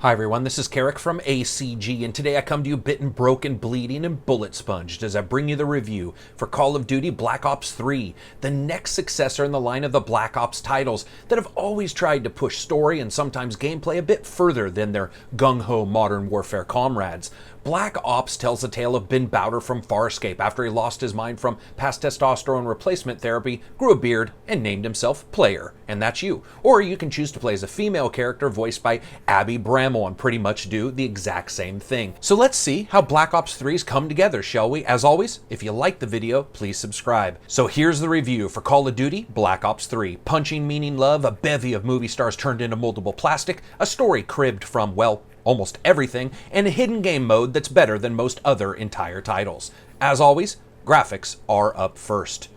Hi everyone, this is Karak from ACG, and today I come to you bitten, broken, bleeding, and bullet sponged as I bring you the review for Call of Duty Black Ops 3, the next successor in the line of the Black Ops titles that have always tried to push story and sometimes gameplay a bit further than their gung-ho modern warfare comrades. Black Ops tells the tale of Ben Bowder from Farscape after he lost his mind from past testosterone replacement therapy, grew a beard, and named himself Player. And that's you. Or you can choose to play as a female character voiced by Abby Bramwell and pretty much do the exact same thing. So let's see how Black Ops 3's come together, shall we? As always, if you like the video, please subscribe. So here's the review for Call of Duty Black Ops 3. Punching meaning love, a bevy of movie stars turned into moldable plastic, a story cribbed from, well, almost everything, and a hidden game mode that's better than most other entire titles. As always, graphics are up first.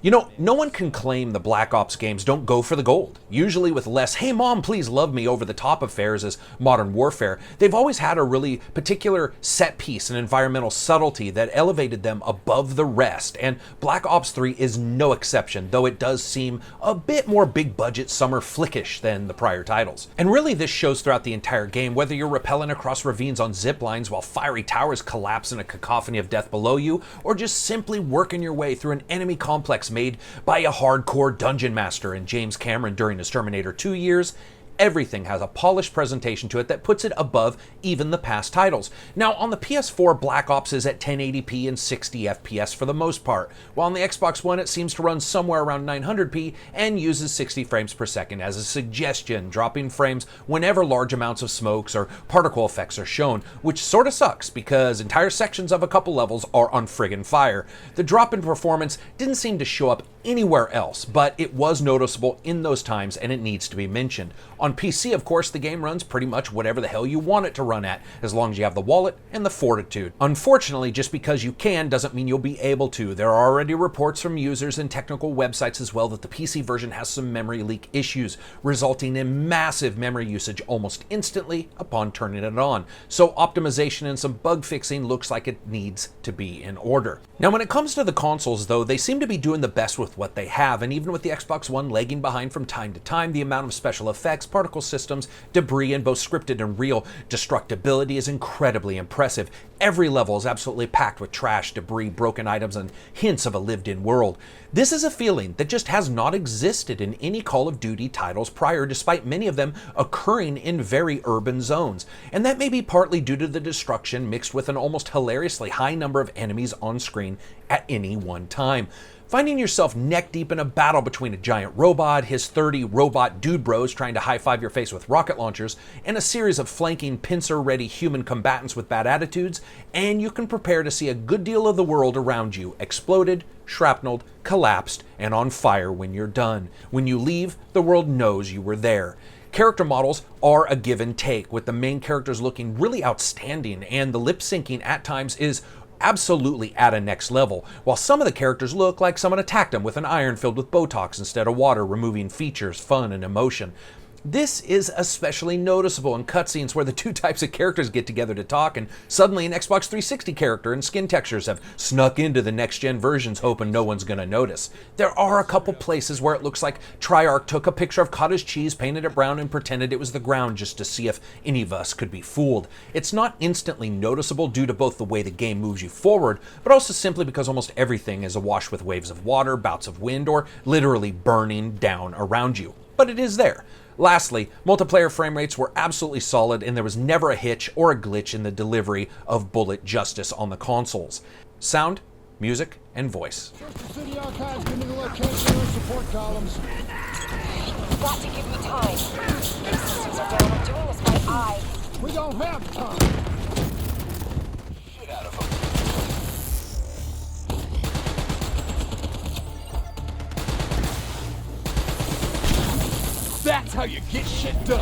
You know, no one can claim the Black Ops games don't go for the gold. Usually with less, hey mom, please love me over the top affairs as Modern Warfare, they've always had a really particular set piece and environmental subtlety that elevated them above the rest, and Black Ops 3 is no exception, though it does seem a bit more big budget summer flickish than the prior titles. And really this shows throughout the entire game, whether you're rappelling across ravines on zip lines while fiery towers collapse in a cacophony of death below you, or just simply working your way through an enemy complex made by a hardcore dungeon master in James Cameron during his Terminator 2 years. Everything has a polished presentation to it that puts it above even the past titles. Now, on the PS4, Black Ops is at 1080p and 60 FPS for the most part, while on the Xbox One it seems to run somewhere around 900p and uses 60 frames per second as a suggestion, dropping frames whenever large amounts of smokes or particle effects are shown, which sorta sucks because entire sections of a couple levels are on friggin' fire. The drop in performance didn't seem to show up anywhere else, but it was noticeable in those times and it needs to be mentioned. On PC, of course, the game runs pretty much whatever the hell you want it to run at, as long as you have the wallet and the fortitude. Unfortunately, just because you can doesn't mean you'll be able to. There are already reports from users and technical websites as well that the PC version has some memory leak issues, resulting in massive memory usage almost instantly upon turning it on. So optimization and some bug fixing looks like it needs to be in order. Now, when it comes to the consoles, though, they seem to be doing the best with what they have, and even with the Xbox One lagging behind from time to time, the amount of special effects, particle systems, debris, and both scripted and real destructibility is incredibly impressive. Every level is absolutely packed with trash, debris, broken items, and hints of a lived-in world. This is a feeling that just has not existed in any Call of Duty titles prior, despite many of them occurring in very urban zones. And that may be partly due to the destruction mixed with an almost hilariously high number of enemies on screen at any one time. Finding yourself neck deep in a battle between a giant robot, his 30 robot dude bros trying to high-five your face with rocket launchers, and a series of flanking pincer-ready human combatants with bad attitudes, and you can prepare to see a good deal of the world around you exploded, shrapneled, collapsed, and on fire when you're done. When you leave, the world knows you were there. Character models are a give and take, with the main characters looking really outstanding, and the lip syncing at times is absolutely at a next level, while some of the characters look like someone attacked them with an iron filled with Botox instead of water, removing features, fun, and emotion. This is especially noticeable in cutscenes where the two types of characters get together to talk, and suddenly an Xbox 360 character and skin textures have snuck into the next-gen versions hoping no one's gonna notice. There are a couple places where it looks like Treyarch took a picture of cottage cheese, painted it brown, and pretended it was the ground just to see if any of us could be fooled. It's not instantly noticeable due to both the way the game moves you forward, but also simply because almost everything is awash with waves of water, bouts of wind, or literally burning down around you. But it is there. Lastly, multiplayer frame rates were absolutely solid, and there was never a hitch or a glitch in the delivery of bullet justice on the consoles. Sound, music, and voice. Search the city archives, give me the location of support columns. You've got to give me time. These systems are down. I'm doing this by eye. We don't have time. Get out of them. That's how you get shit done.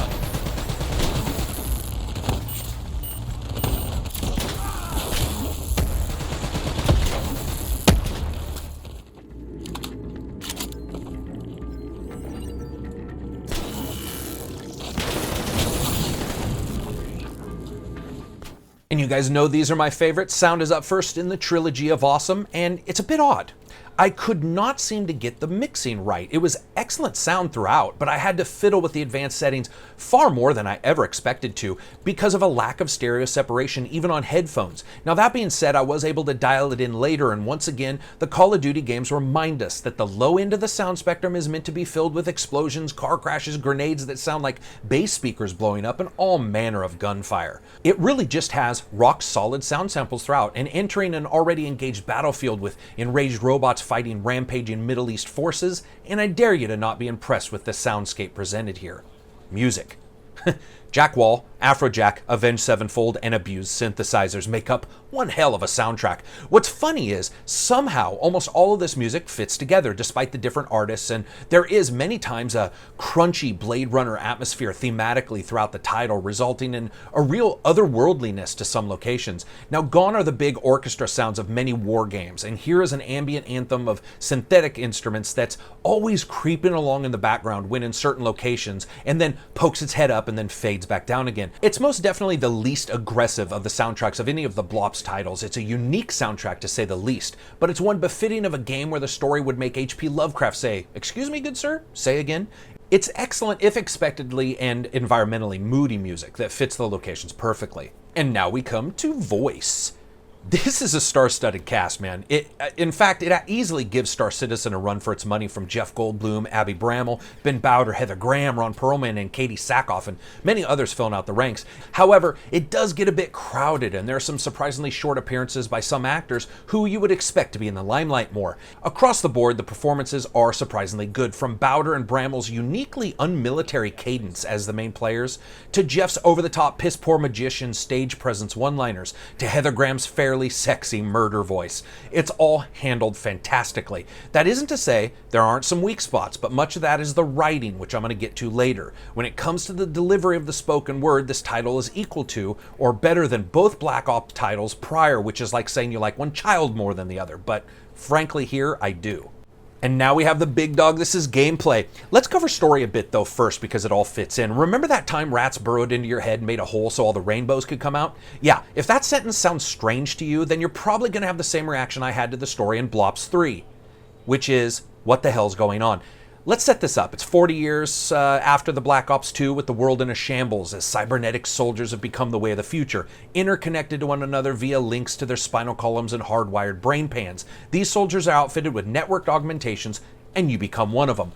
And you guys know these are my favorites. Sound is up first in the trilogy of awesome, and it's a bit odd. I could not seem to get the mixing right. It was excellent sound throughout, but I had to fiddle with the advanced settings far more than I ever expected to because of a lack of stereo separation even on headphones. Now that being said, I was able to dial it in later, and once again, the Call of Duty games remind us that the low end of the sound spectrum is meant to be filled with explosions, car crashes, grenades that sound like bass speakers blowing up, and all manner of gunfire. It really just has rock solid sound samples throughout, and entering an already engaged battlefield with enraged robots fighting rampaging Middle East forces, and I dare you to not be impressed with the soundscape presented here. Music. Jack Wall, Afrojack, Avenged Sevenfold, and Abused synthesizers make up one hell of a soundtrack. What's funny is, somehow, almost all of this music fits together despite the different artists, and there is many times a crunchy Blade Runner atmosphere thematically throughout the title, resulting in a real otherworldliness to some locations. Now, gone are the big orchestra sounds of many war games, and here is an ambient anthem of synthetic instruments that's always creeping along in the background when in certain locations, and then pokes its head up and then fades back down again. It's most definitely the least aggressive of the soundtracks of any of the Blops titles. It's a unique soundtrack to say the least, but it's one befitting of a game where the story would make H.P. Lovecraft say, "Excuse me, good sir? Say again?" It's excellent, if expectedly and environmentally moody music that fits the locations perfectly. And now we come to voice. This is a star-studded cast, man. In fact, it easily gives Star Citizen a run for its money, from Jeff Goldblum, Abby Bramall, Ben Bowder, Heather Graham, Ron Perlman, and Katie Sackhoff, and many others filling out the ranks. However, it does get a bit crowded, and there are some surprisingly short appearances by some actors who you would expect to be in the limelight more. Across the board, the performances are surprisingly good, from Bowder and Bramall's uniquely unmilitary cadence as the main players, to Jeff's over-the-top piss-poor magician stage presence one-liners, to Heather Graham's fairly sexy murder voice. It's all handled fantastically. That isn't to say there aren't some weak spots, but much of that is the writing, which I'm going to get to later. When it comes to the delivery of the spoken word, this title is equal to or better than both Black Ops titles prior, which is like saying you like one child more than the other, but frankly here I do. And now we have the big dog. This is gameplay. Let's cover story a bit though first, because it all fits in. Remember that time rats burrowed into your head and made a hole so all the rainbows could come out? Yeah, if that sentence sounds strange to you, then you're probably going to have the same reaction I had to the story in Blops 3, which is, what the hell's going on? Let's set this up. It's 40 years after the Black Ops 2, with the world in a shambles as cybernetic soldiers have become the way of the future, interconnected to one another via links to their spinal columns and hardwired brain pans. These soldiers are outfitted with networked augmentations, and you become one of them.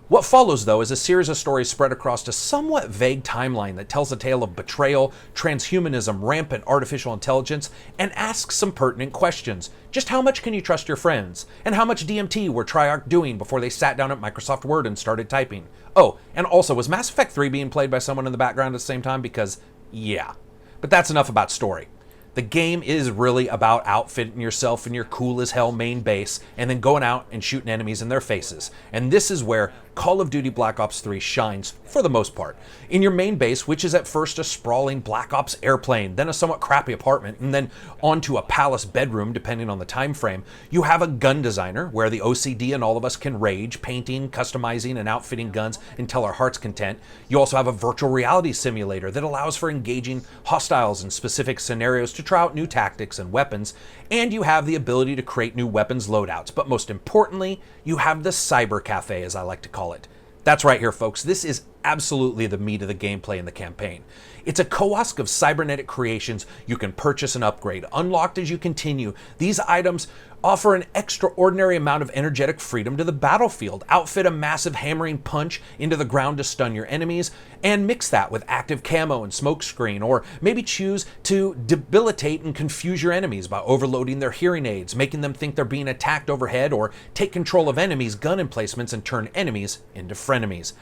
What follows, though, is a series of stories spread across a somewhat vague timeline that tells a tale of betrayal, transhumanism, rampant artificial intelligence, and asks some pertinent questions. Just how much can you trust your friends? And how much DMT were Treyarch doing before they sat down at Microsoft Word and started typing? Oh, and also, was Mass Effect 3 being played by someone in the background at the same time? Because, yeah. But that's enough about story. The game is really about outfitting yourself in your cool as hell main base and then going out and shooting enemies in their faces. And this is where Call of Duty Black Ops 3 shines for the most part. In your main base, which is at first a sprawling Black Ops airplane, then a somewhat crappy apartment, and then onto a palace bedroom depending on the time frame, you have a gun designer where the OCD and all of us can rage, painting, customizing, and outfitting guns until our heart's content. You also have a virtual reality simulator that allows for engaging hostiles in specific scenarios to try out new tactics and weapons, and you have the ability to create new weapons loadouts. But most importantly, you have the cyber cafe, as I like to call it. That's right here, folks. This is absolutely the meat of the gameplay in the campaign. It's a kiosk of cybernetic creations you can purchase and upgrade, unlocked as you continue. These items offer an extraordinary amount of energetic freedom to the battlefield, outfit a massive hammering punch into the ground to stun your enemies, and mix that with active camo and smokescreen, or maybe choose to debilitate and confuse your enemies by overloading their hearing aids, making them think they're being attacked overhead, or take control of enemies' gun emplacements and turn enemies into frenemies.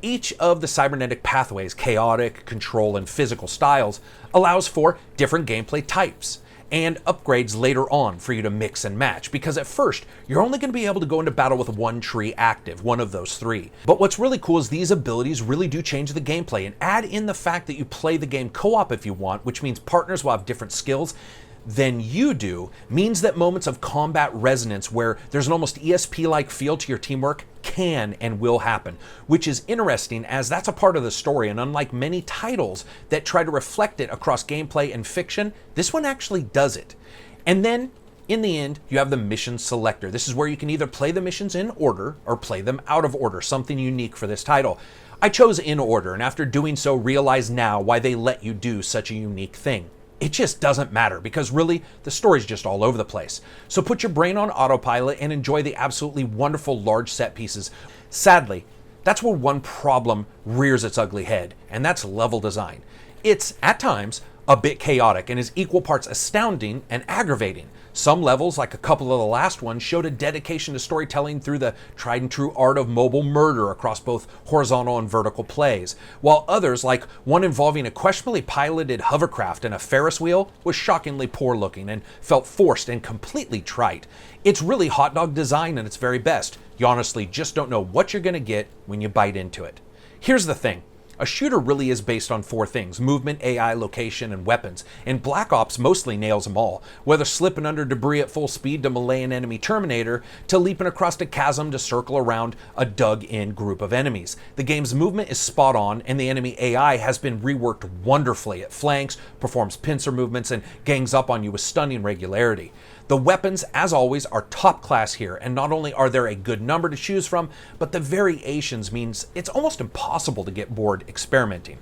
Each of the cybernetic pathways, chaotic, control, and physical styles, allows for different gameplay types and upgrades later on for you to mix and match, because at first you're only going to be able to go into battle with one tree active, one of those three. But what's really cool is these abilities really do change the gameplay, and add in the fact that you play the game co-op if you want, which means partners will have different skills than you do, means that moments of combat resonance where there's an almost ESP-like feel to your teamwork can and will happen, which is interesting as that's a part of the story, and unlike many titles that try to reflect it across gameplay and fiction, this one actually does it. And then In the end, you have the mission selector. This is where you can either play the missions in order or play them out of order, something unique for this title. I chose in order, and after doing so, realize now why they let you do such a unique thing. It just doesn't matter because really, the story's just all over the place. So put your brain on autopilot and enjoy the absolutely wonderful large set pieces. Sadly, that's where one problem rears its ugly head, and that's level design. It's, at times, a bit chaotic and is equal parts astounding and aggravating. Some levels, like a couple of the last ones, showed a dedication to storytelling through the tried and true art of mobile murder across both horizontal and vertical plays, while others, like one involving a questionably piloted hovercraft and a Ferris wheel, was shockingly poor looking and felt forced and completely trite. It's really hot dog design at its very best. You honestly just don't know what you're going to get when you bite into it. Here's the thing. A shooter really is based on 4 things: movement, AI, location, and weapons, and Black Ops mostly nails them all, whether slipping under debris at full speed to melee an enemy Terminator, to leaping across a chasm to circle around a dug-in group of enemies. The game's movement is spot on, and the enemy AI has been reworked wonderfully. It flanks, performs pincer movements, and gangs up on you with stunning regularity. The weapons, as always, are top class here, and not only are there a good number to choose from, but the variations means it's almost impossible to get bored experimenting.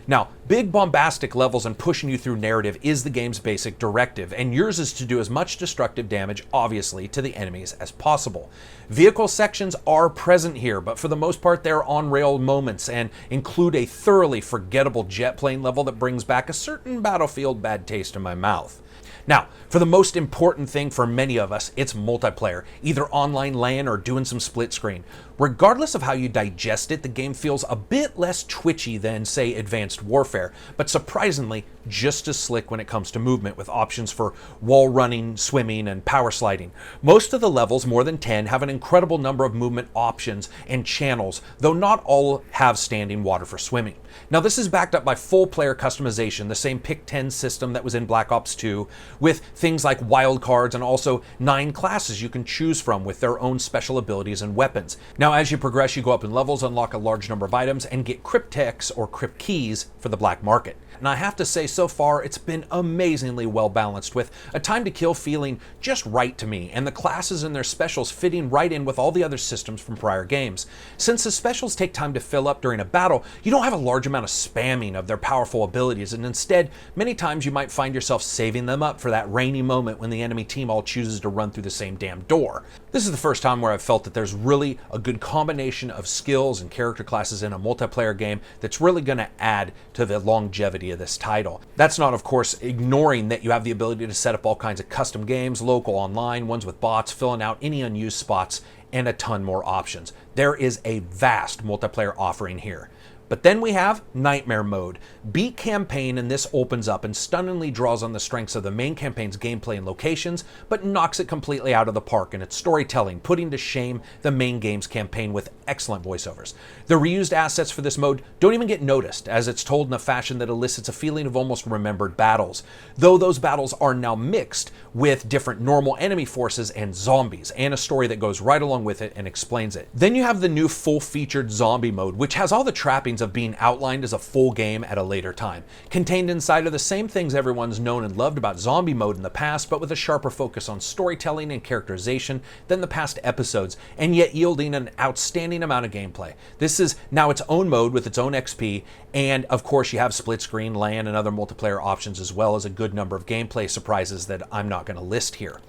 Now, big bombastic levels and pushing you through narrative is the game's basic directive, and yours is to do as much destructive damage, obviously, to the enemies as possible. Vehicle sections are present here, but for the most part they're on-rail moments and include a thoroughly forgettable jet plane level that brings back a certain Battlefield bad taste in my mouth. Now, for the most important thing for many of us, it's multiplayer, either online LAN or doing some split screen. Regardless of how you digest it, the game feels a bit less twitchy than, say, Advanced Warfare, but surprisingly just as slick when it comes to movement, with options for wall running, swimming, and power sliding. Most of the levels, more than 10, have an incredible number of movement options and channels, though not all have standing water for swimming. Now, this is backed up by full player customization, the same Pick 10 system that was in Black Ops 2, with things like wildcards and also 9 classes you can choose from with their own special abilities and weapons. Now, as you progress, you go up in levels, unlock a large number of items, and get cryptex or crypt keys for the black market. And I have to say, so far, it's been amazingly well balanced, with a time to kill feeling just right to me, and the classes and their specials fitting right in with all the other systems from prior games. Since the specials take time to fill up during a battle, you don't have a large amount of spamming of their powerful abilities, and instead, many times you might find yourself saving them up for that rainy moment when the enemy team all chooses to run through the same damn door. This is the first time where I've felt that there's really a good combination of skills and character classes in a multiplayer game that's really going to add to the longevity of this title. That's not, of course, ignoring that you have the ability to set up all kinds of custom games, local, online, ones with bots, filling out any unused spots, and a ton more options. There is a vast multiplayer offering here. But then we have Nightmare Mode. Beat campaign, and this opens up and stunningly draws on the strengths of the main campaign's gameplay and locations, but knocks it completely out of the park in its storytelling, putting to shame the main game's campaign with excellent voiceovers. The reused assets for this mode don't even get noticed, as it's told in a fashion that elicits a feeling of almost remembered battles, though those battles are now mixed with different normal enemy forces and zombies, and a story that goes right along with it and explains it. Then you have the new full-featured zombie mode, which has all the trappings of being outlined as a full game at a later time. Contained inside are the same things everyone's known and loved about zombie mode in the past, but with a sharper focus on storytelling and characterization than the past episodes, and yet yielding an outstanding amount of gameplay. This is now its own mode with its own XP, and of course you have split screen, LAN, and other multiplayer options, as well as a good number of gameplay surprises that I'm not going to list here.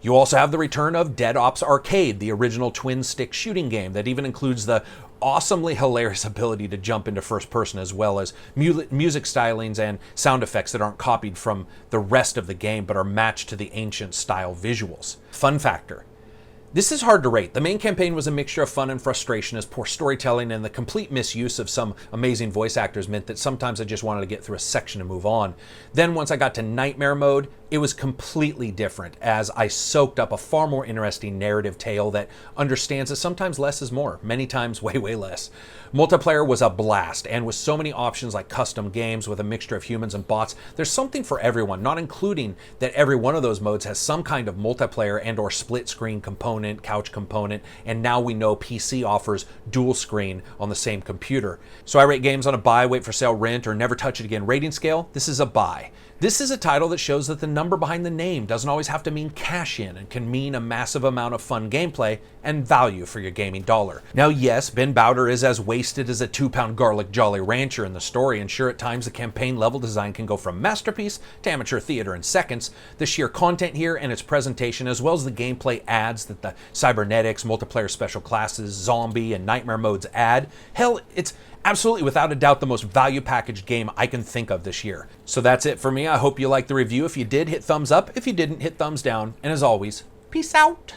You also have the return of Dead Ops Arcade, the original twin-stick shooting game that even includes the awesomely hilarious ability to jump into first person, as well as music stylings and sound effects that aren't copied from the rest of the game but are matched to the ancient style visuals. Fun factor. This is hard to rate. The main campaign was a mixture of fun and frustration, as poor storytelling and the complete misuse of some amazing voice actors meant that sometimes I just wanted to get through a section and move on. Then once I got to Nightmare Mode, it was completely different, as I soaked up a far more interesting narrative tale that understands that sometimes less is more, many times way, way less. Multiplayer was a blast, and with so many options like custom games with a mixture of humans and bots, there's something for everyone, not including that every one of those modes has some kind of multiplayer and or split screen component, couch component, and now we know PC offers dual screen on the same computer. So I rate games on a buy, wait for sale, rent, or never touch it again rating scale. This is a buy. This is a title that shows that the number behind the name doesn't always have to mean cash in and can mean a massive amount of fun gameplay and value for your gaming dollar. Now yes, Ben Bowder is as wasted as a 2-pound garlic Jolly Rancher in the story, and sure, at times the campaign level design can go from masterpiece to amateur theater in seconds. The sheer content here and its presentation, as well as the gameplay adds that the cybernetics, multiplayer special classes, zombie, and nightmare modes add, hell, it's absolutely without a doubt the most value packaged game I can think of this year. So that's it for me. I hope you liked the review. If you did, hit thumbs up. If you didn't, hit thumbs down. And as always, peace out.